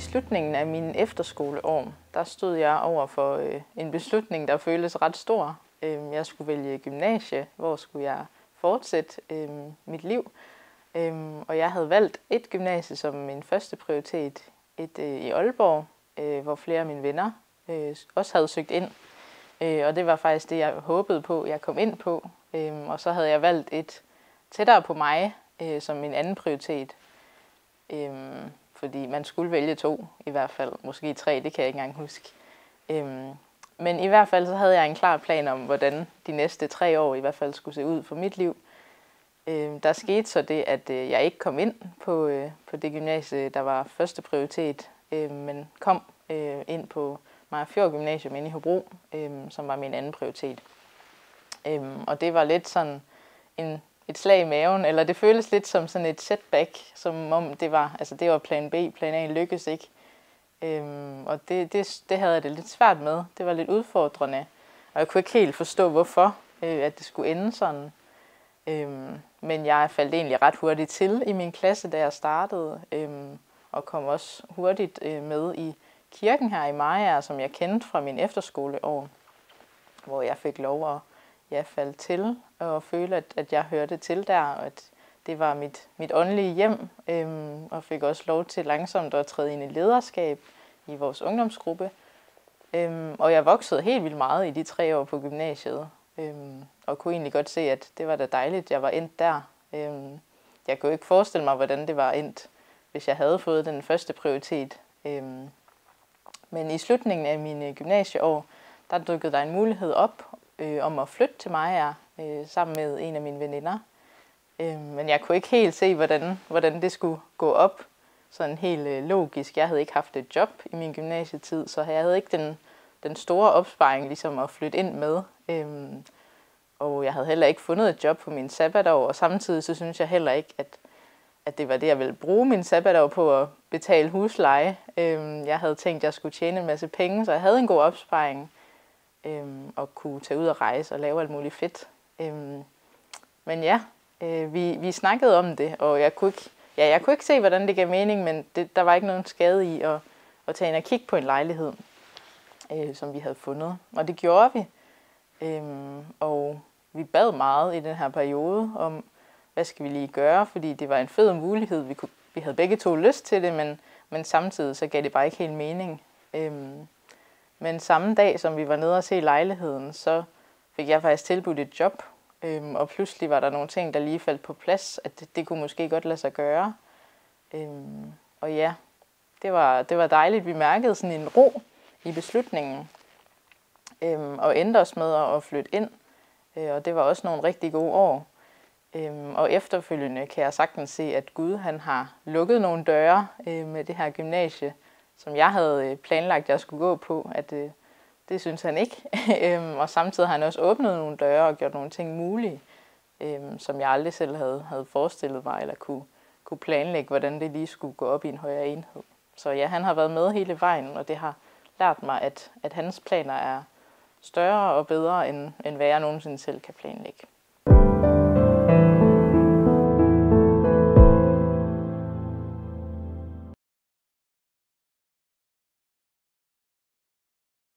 slutningen af mine efterskoleår, der stod jeg over for en beslutning, der føltes ret stor. Jeg skulle vælge gymnasie, hvor skulle jeg fortsætte mit liv. Og jeg havde valgt et gymnasie som min første prioritet, et i Aalborg, hvor flere af mine venner også havde søgt ind. Og det var faktisk det, jeg håbede på, jeg kom ind på. Og så havde jeg valgt et tættere på mig som min anden prioritet. Fordi man skulle vælge 2 i hvert fald, måske 3, det kan jeg ikke engang huske. Men i hvert fald så havde jeg en klar plan om, hvordan de næste 3 år i hvert fald skulle se ud for mit liv. Der skete så det, at jeg ikke kom ind på det gymnasie, der var første prioritet, men kom ind på Mariagerfjord Gymnasium inde i Hobro, som var min anden prioritet. Og det var lidt sådan et slag i maven, eller det føltes lidt som sådan et setback, som om det var plan B, plan A lykkedes ikke. Og det havde jeg det lidt svært med. Det var lidt udfordrende, og jeg kunne ikke helt forstå, hvorfor at det skulle ende sådan. Men jeg faldt egentlig ret hurtigt til i min klasse, da jeg startede, og kom også hurtigt med i kirken her i Mariager, som jeg kendte fra min efterskoleår, hvor jeg fik lov at falde til og føle, at jeg hørte til der, og at det var mit åndelige hjem, og fik også lov til langsomt at træde ind i lederskab i vores ungdomsgruppe. Og jeg voksede helt vildt meget i de 3 år på gymnasiet, og kunne egentlig godt se, at det var da dejligt, jeg var endt der. Jeg kunne ikke forestille mig, hvordan det var endt, hvis jeg havde fået den første prioritet. Men i slutningen af mine gymnasieår, der dukkede der en mulighed op om at flytte til Mariager sammen med en af mine veninder. Men jeg kunne ikke helt se, hvordan det skulle gå op, sådan helt logisk. Jeg havde ikke haft et job i min gymnasietid, så jeg havde ikke den store opsparing ligesom at flytte ind med. Og jeg havde heller ikke fundet et job på min sabbatår, og samtidig så synes jeg heller ikke, at det var det, jeg ville bruge min sabbatår på at betale husleje. Jeg havde tænkt, at jeg skulle tjene en masse penge, så jeg havde en god opsparing og kunne tage ud og rejse og lave alt muligt fedt. Men ja, vi snakkede om det, og jeg kunne ikke se, hvordan det gav mening, men der var ikke nogen skade i at tage ind og kigge på en lejlighed, som vi havde fundet. Og det gjorde vi. Og vi bad meget i den her periode om, hvad skal vi lige gøre, fordi det var en fed mulighed. Vi havde begge 2 lyst til det, men samtidig så gav det bare ikke helt mening. Men samme dag, som vi var nede og se lejligheden, så fik jeg faktisk tilbudt et job. Og pludselig var der nogle ting, der lige faldt på plads, at det kunne måske godt lade sig gøre. Og ja, det var dejligt. Vi mærkede sådan en ro i beslutningen. Og endte os med at flytte ind. Og det var også nogle rigtig gode år. Og efterfølgende kan jeg sagtens se, at Gud han har lukket nogle døre med det her gymnasie, som jeg havde planlagt, at jeg skulle gå på. At det synes han ikke. Og samtidig har han også åbnet nogle døre og gjort nogle ting mulige, som jeg aldrig selv havde forestillet mig, eller kunne planlægge, hvordan det lige skulle gå op i en højere enhed. Så ja, han har været med hele vejen, og det har lært mig, at hans planer er større og bedre, end hvad jeg nogensinde selv kan planlægge.